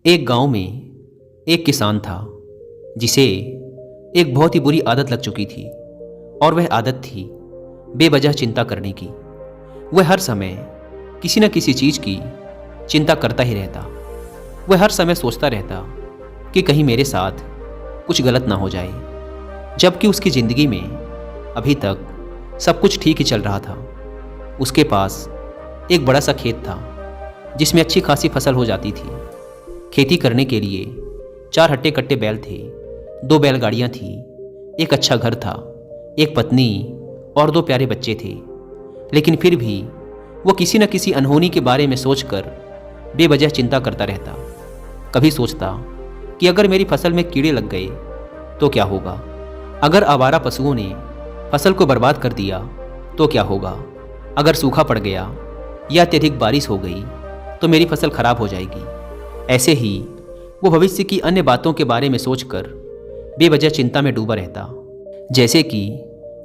एक गांव में एक किसान था जिसे एक बहुत ही बुरी आदत लग चुकी थी। और वह आदत थी बेवजह चिंता करने की। वह हर समय किसी न किसी चीज़ की चिंता करता ही रहता। वह हर समय सोचता रहता कि कहीं मेरे साथ कुछ गलत ना हो जाए, जबकि उसकी ज़िंदगी में अभी तक सब कुछ ठीक ही चल रहा था। उसके पास एक बड़ा सा खेत था जिसमें अच्छी खासी फसल हो जाती थी। खेती करने के लिए 4 हट्टे कट्टे बैल थे, 2 बैलगाड़ियाँ थीं, एक अच्छा घर था, एक पत्नी और 2 प्यारे बच्चे थे। लेकिन फिर भी वो किसी न किसी अनहोनी के बारे में सोचकर बेवजह चिंता करता रहता। कभी सोचता कि अगर मेरी फसल में कीड़े लग गए तो क्या होगा, अगर आवारा पशुओं ने फसल को बर्बाद कर दिया तो क्या होगा, अगर सूखा पड़ गया या अत्यधिक बारिश हो गई तो मेरी फसल खराब हो जाएगी। ऐसे ही वो भविष्य की अन्य बातों के बारे में सोचकर बेवजह चिंता में डूबा रहता। जैसे कि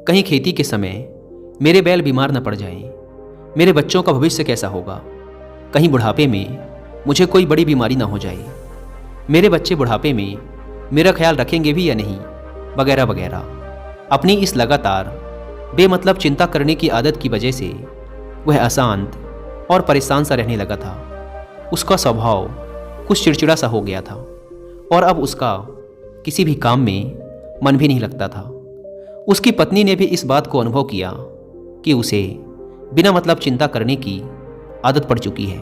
कहीं खेती के समय मेरे बैल बीमार न पड़ जाएं, मेरे बच्चों का भविष्य कैसा होगा, कहीं बुढ़ापे में मुझे कोई बड़ी बीमारी ना हो जाए, मेरे बच्चे बुढ़ापे में मेरा ख्याल रखेंगे भी या नहीं, वगैरह वगैरह। अपनी इस लगातार बेमतलब चिंता करने की आदत की वजह से वह अशांत और परेशान सा रहने लगा था। उसका स्वभाव कुछ चिड़चिड़ा सा हो गया था और अब उसका किसी भी काम में मन भी नहीं लगता था। उसकी पत्नी ने भी इस बात को अनुभव किया कि उसे बिना मतलब चिंता करने की आदत पड़ चुकी है।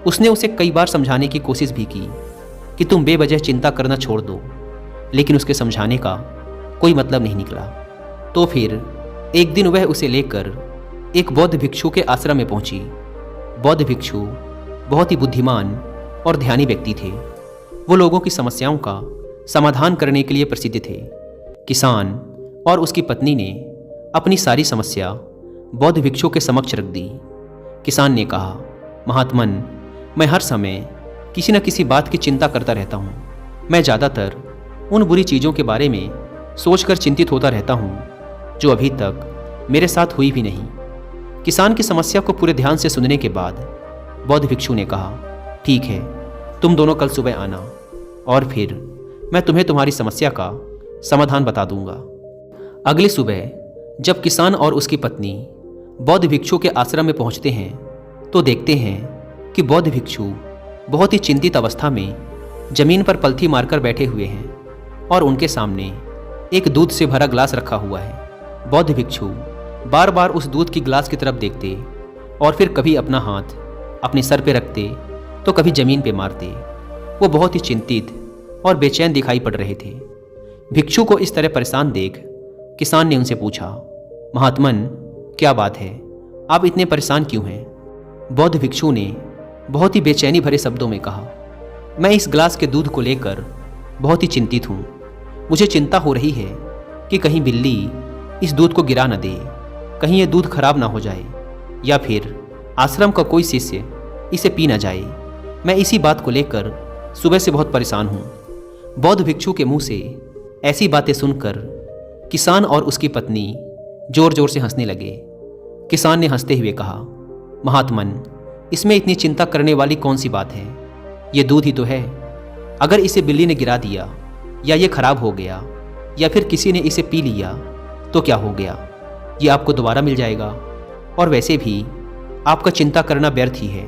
उसने उसे कई बार समझाने की कोशिश भी की कि तुम बेवजह चिंता करना छोड़ दो, लेकिन उसके समझाने का कोई मतलब नहीं निकला। तो फिर एक दिन वह उसे लेकर एक बौद्ध भिक्षु के आश्रम में पहुंची। बौद्ध भिक्षु बहुत ही बुद्धिमान और ध्यानी व्यक्ति थे। वो लोगों की समस्याओं का समाधान करने के लिए प्रसिद्ध थे। किसान और उसकी पत्नी ने अपनी सारी समस्या बौद्ध भिक्षु के समक्ष रख दी। किसान ने कहा, महात्मन, मैं हर समय किसी न किसी बात की चिंता करता रहता हूँ। मैं ज़्यादातर उन बुरी चीज़ों के बारे में सोचकर चिंतित होता रहता हूँ जो अभी तक मेरे साथ हुई भी नहीं। किसान की समस्या को पूरे ध्यान से सुनने के बाद बौद्ध भिक्षु ने कहा, ठीक है, तुम दोनों कल सुबह आना और फिर मैं तुम्हें तुम्हारी समस्या का समाधान बता दूंगा। अगली सुबह जब किसान और उसकी पत्नी बौद्ध भिक्षु के आश्रम में पहुंचते हैं तो देखते हैं कि बौद्ध भिक्षु बहुत ही चिंतित अवस्था में जमीन पर पलथी मारकर बैठे हुए हैं और उनके सामने एक दूध से भरा ग्लास रखा हुआ है। बौद्ध भिक्षु बार बार उस दूध की ग्लास की तरफ देखते और फिर कभी अपना हाथ अपने सर पे रखते तो कभी जमीन पे मारते। वो बहुत ही चिंतित और बेचैन दिखाई पड़ रहे थे। भिक्षु को इस तरह परेशान देख किसान ने उनसे पूछा, महात्मन, क्या बात है, आप इतने परेशान क्यों हैं? बौद्ध भिक्षु ने बहुत ही बेचैनी भरे शब्दों में कहा, मैं इस ग्लास के दूध को लेकर बहुत ही चिंतित हूँ। मुझे चिंता हो रही है कि कहीं बिल्ली इस दूध को गिरा न दे, कहीं ये दूध खराब ना हो जाए या फिर आश्रम का कोई शिष्य इसे पी न जाए। मैं इसी बात को लेकर सुबह से बहुत परेशान हूँ। बौद्ध भिक्षु के मुंह से ऐसी बातें सुनकर किसान और उसकी पत्नी जोर जोर से हंसने लगे। किसान ने हंसते हुए कहा, महात्मन, इसमें इतनी चिंता करने वाली कौन सी बात है? ये दूध ही तो है। अगर इसे बिल्ली ने गिरा दिया या ये खराब हो गया या फिर किसी ने इसे पी लिया तो क्या हो गया? ये आपको दोबारा मिल जाएगा। और वैसे भी आपका चिंता करना व्यर्थ ही है,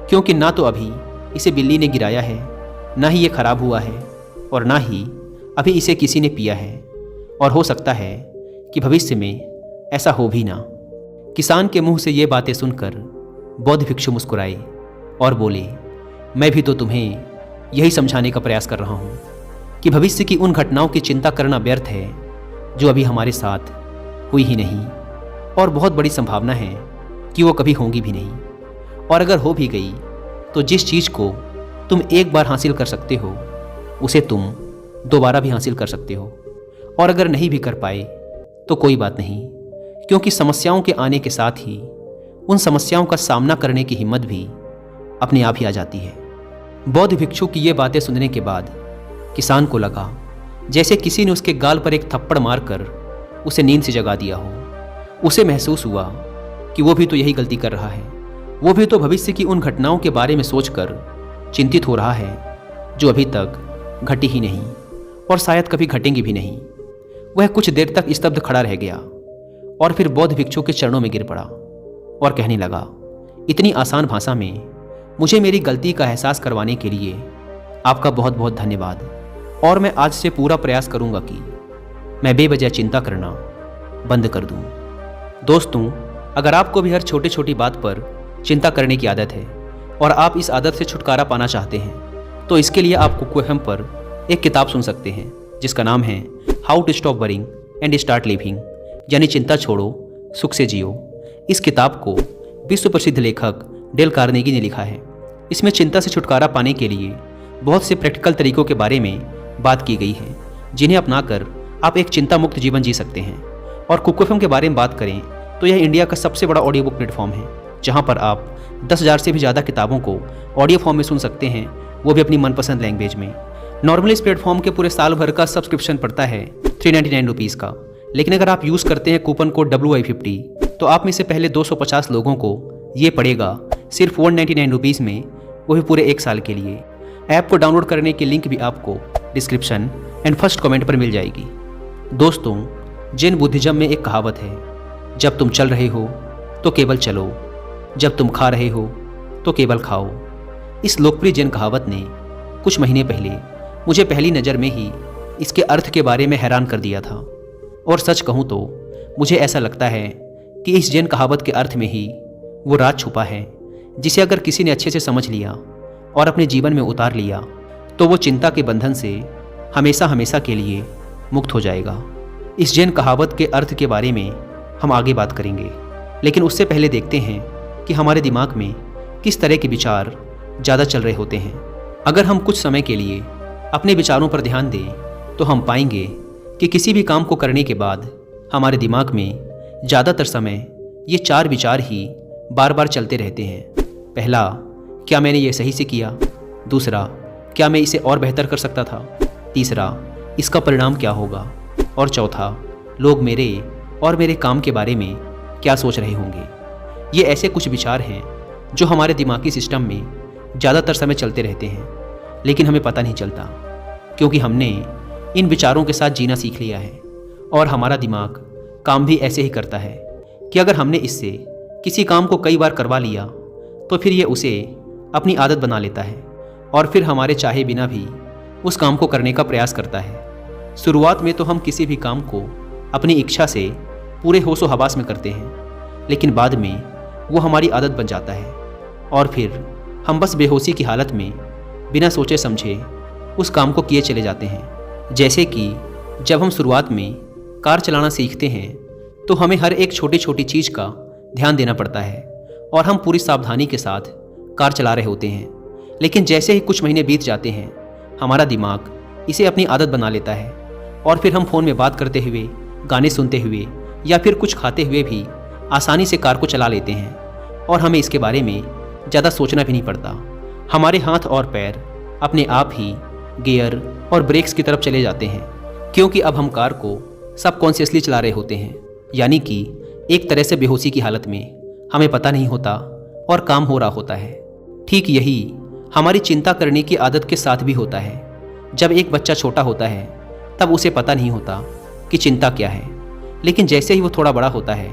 क्योंकि ना तो अभी इसे बिल्ली ने गिराया है, ना ही ये खराब हुआ है और ना ही अभी इसे किसी ने पिया है, और हो सकता है कि भविष्य में ऐसा हो भी ना। किसान के मुंह से ये बातें सुनकर बौद्ध भिक्षु मुस्कुराए और बोले, मैं भी तो तुम्हें यही समझाने का प्रयास कर रहा हूँ कि भविष्य की उन घटनाओं की चिंता करना व्यर्थ है जो अभी हमारे साथ हुई ही नहीं, और बहुत बड़ी संभावना है कि वो कभी होंगी भी नहीं। और अगर हो भी गई तो जिस चीज़ को तुम एक बार हासिल कर सकते हो उसे तुम दोबारा भी हासिल कर सकते हो, और अगर नहीं भी कर पाए तो कोई बात नहीं, क्योंकि समस्याओं के आने के साथ ही उन समस्याओं का सामना करने की हिम्मत भी अपने आप ही आ जाती है। बौद्ध भिक्षु की ये बातें सुनने के बाद किसान को लगा जैसे किसी ने उसके गाल पर एक थप्पड़ मारकर उसे नींद से जगा दिया हो। उसे महसूस हुआ कि वो भी तो यही गलती कर रहा है। वो भी तो भविष्य की उन घटनाओं के बारे में सोचकर चिंतित हो रहा है जो अभी तक घटी ही नहीं और शायद कभी घटेंगी भी नहीं। वह कुछ देर तक स्तब्ध खड़ा रह गया और फिर बौद्ध भिक्षु के चरणों में गिर पड़ा और कहने लगा, इतनी आसान भाषा में मुझे मेरी गलती का एहसास करवाने के लिए आपका बहुत बहुत धन्यवाद। और मैं आज से पूरा प्रयास करूंगा कि मैं बेवजह चिंता करना बंद कर दूं। दोस्तों, अगर आपको भी हर छोटी छोटी बात पर चिंता करने की आदत है और आप इस आदत से छुटकारा पाना चाहते हैं, तो इसके लिए आप कुकू FM पर एक किताब सुन सकते हैं जिसका नाम है how to stop worrying and start living, यानी चिंता छोड़ो सुख से जियो। इस किताब को विश्व प्रसिद्ध लेखक डेल कार्नेगी ने लिखा है। इसमें चिंता से छुटकारा पाने के लिए बहुत से प्रैक्टिकल तरीकों के बारे में बात की गई है, जिन्हें अपनाकर आप एक चिंता मुक्त जीवन जी सकते हैं। और कुकू FM के बारे में बात करें तो यह इंडिया का सबसे बड़ा ऑडियो बुक प्लेटफॉर्म है, जहां पर आप 10,000 से भी ज़्यादा किताबों को ऑडियो फॉर्म में सुन सकते हैं, वो भी अपनी मनपसंद लैंग्वेज में। नॉर्मली इस प्लेटफॉर्म के पूरे साल भर का सब्सक्रिप्शन पड़ता है 399 रुपीज़ का, लेकिन अगर आप यूज़ करते हैं कूपन कोड WI50 तो आप में से पहले 250 लोगों को ये पड़ेगा सिर्फ 199 रुपीज़ में, वो भी पूरे 1 साल के लिए। ऐप को डाउनलोड करने की लिंक भी आपको डिस्क्रिप्शन एंड फर्स्ट कमेंट पर मिल जाएगी। दोस्तों, जैन बुद्धिज्म में एक कहावत है, जब तुम चल रहे हो तो केवल चलो, जब तुम खा रहे हो तो केवल खाओ। इस लोकप्रिय जैन कहावत ने कुछ महीने पहले मुझे पहली नज़र में ही इसके अर्थ के बारे में हैरान कर दिया था। और सच कहूँ तो मुझे ऐसा लगता है कि इस जैन कहावत के अर्थ में ही वो राज छुपा है, जिसे अगर किसी ने अच्छे से समझ लिया और अपने जीवन में उतार लिया तो वो चिंता के बंधन से हमेशा हमेशा के लिए मुक्त हो जाएगा। इस जैन कहावत के अर्थ के बारे में हम आगे बात करेंगे, लेकिन उससे पहले देखते हैं कि हमारे दिमाग में किस तरह के विचार ज़्यादा चल रहे होते हैं। अगर हम कुछ समय के लिए अपने विचारों पर ध्यान दें तो हम पाएंगे कि किसी भी काम को करने के बाद हमारे दिमाग में ज़्यादातर समय ये 4 विचार ही बार बार चलते रहते हैं। पहला, क्या मैंने ये सही से किया? दूसरा, क्या मैं इसे और बेहतर कर सकता था? तीसरा, इसका परिणाम क्या होगा? और चौथा, लोग मेरे और मेरे काम के बारे में क्या सोच रहे होंगे? ये ऐसे कुछ विचार हैं जो हमारे दिमागी सिस्टम में ज़्यादातर समय चलते रहते हैं, लेकिन हमें पता नहीं चलता, क्योंकि हमने इन विचारों के साथ जीना सीख लिया है। और हमारा दिमाग काम भी ऐसे ही करता है कि अगर हमने इससे किसी काम को कई बार करवा लिया तो फिर ये उसे अपनी आदत बना लेता है और फिर हमारे चाहे बिना भी उस काम को करने का प्रयास करता है। शुरुआत में तो हम किसी भी काम को अपनी इच्छा से पूरे होशो हवास में करते हैं, लेकिन बाद में वो हमारी आदत बन जाता है और फिर हम बस बेहोशी की हालत में बिना सोचे समझे उस काम को किए चले जाते हैं। जैसे कि जब हम शुरुआत में कार चलाना सीखते हैं तो हमें हर एक छोटी छोटी चीज़ का ध्यान देना पड़ता है और हम पूरी सावधानी के साथ कार चला रहे होते हैं, लेकिन जैसे ही कुछ महीने बीत जाते हैं हमारा दिमाग इसे अपनी आदत बना लेता है और फिर हम फ़ोन में बात करते हुए, गाने सुनते हुए या फिर कुछ खाते हुए भी आसानी से कार को चला लेते हैं और हमें इसके बारे में ज़्यादा सोचना भी नहीं पड़ता। हमारे हाथ और पैर अपने आप ही गियर और ब्रेक्स की तरफ चले जाते हैं, क्योंकि अब हम कार को सबकॉन्शियसली चला रहे होते हैं, यानी कि एक तरह से बेहोशी की हालत में हमें पता नहीं होता और काम हो रहा होता है। ठीक यही हमारी चिंता करने की आदत के साथ भी होता है। जब एक बच्चा छोटा होता है तब उसे पता नहीं होता कि चिंता क्या है, लेकिन जैसे ही वो थोड़ा बड़ा होता है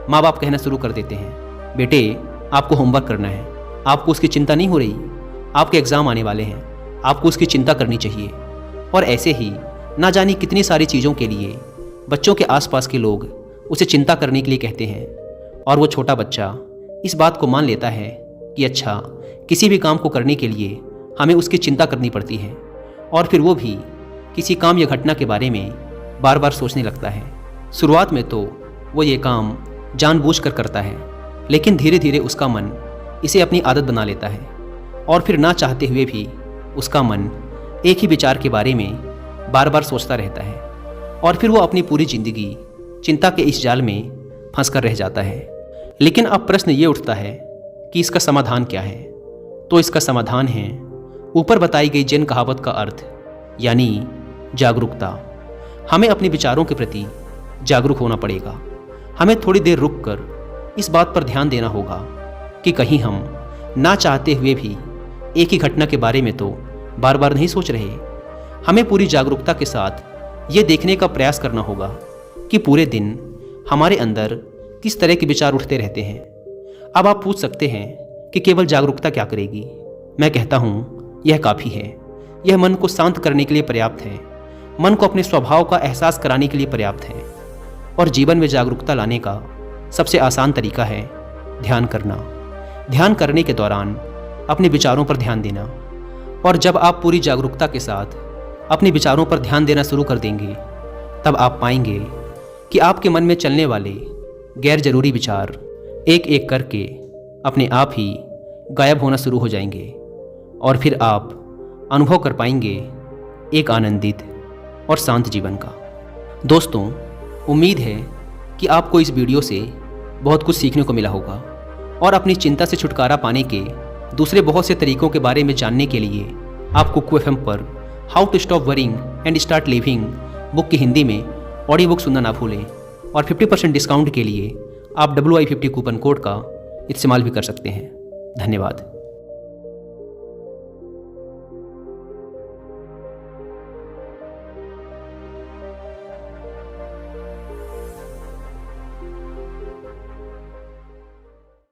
माँ बाप कहना शुरू कर देते हैं, बेटे आपको होमवर्क करना है, आपको उसकी चिंता नहीं हो रही, आपके एग्ज़ाम आने वाले हैं, आपको उसकी चिंता करनी चाहिए। और ऐसे ही ना जानी कितनी सारी चीज़ों के लिए बच्चों के आसपास के लोग उसे चिंता करने के लिए कहते हैं और वो छोटा बच्चा इस बात को मान लेता है कि अच्छा, किसी भी काम को करने के लिए हमें उसकी चिंता करनी पड़ती है और फिर वो भी किसी काम या घटना के बारे में बार बार सोचने लगता है। शुरुआत में तो वो ये काम जानबूझकर करता है, लेकिन धीरे धीरे उसका मन इसे अपनी आदत बना लेता है और फिर ना चाहते हुए भी उसका मन एक ही विचार के बारे में बार बार सोचता रहता है और फिर वो अपनी पूरी ज़िंदगी चिंता के इस जाल में फंस कर रह जाता है। लेकिन अब प्रश्न ये उठता है कि इसका समाधान क्या है? तो इसका समाधान है ऊपर बताई गई जैन कहावत का अर्थ, यानी जागरूकता। हमें अपने विचारों के प्रति जागरूक होना पड़ेगा। हमें थोड़ी देर रुककर इस बात पर ध्यान देना होगा कि कहीं हम ना चाहते हुए भी एक ही घटना के बारे में तो बार बार नहीं सोच रहे। हमें पूरी जागरूकता के साथ ये देखने का प्रयास करना होगा कि पूरे दिन हमारे अंदर किस तरह के विचार उठते रहते हैं। अब आप पूछ सकते हैं कि केवल जागरूकता क्या करेगी। मैं कहता हूँ यह काफ़ी है। यह मन को शांत करने के लिए पर्याप्त है, मन को अपने स्वभाव का एहसास कराने के लिए पर्याप्त है। और जीवन में जागरूकता लाने का सबसे आसान तरीका है ध्यान करना। ध्यान करने के दौरान अपने विचारों पर ध्यान देना। और जब आप पूरी जागरूकता के साथ अपने विचारों पर ध्यान देना शुरू कर देंगे, तब आप पाएंगे कि आपके मन में चलने वाले गैर जरूरी विचार एक एक करके अपने आप ही गायब होना शुरू हो जाएंगे। और फिर आप अनुभव कर पाएंगे एक आनंदित और शांत जीवन का। दोस्तों, उम्मीद है कि आपको इस वीडियो से बहुत कुछ सीखने को मिला होगा और अपनी चिंता से छुटकारा पाने के दूसरे बहुत से तरीकों के बारे में जानने के लिए आप कुकू FM पर how to stop worrying and start living book की हिंदी में ऑडियो बुक सुनना ना भूलें। और 50% डिस्काउंट के लिए आप WI50 कूपन कोड का इस्तेमाल भी कर सकते हैं। धन्यवाद।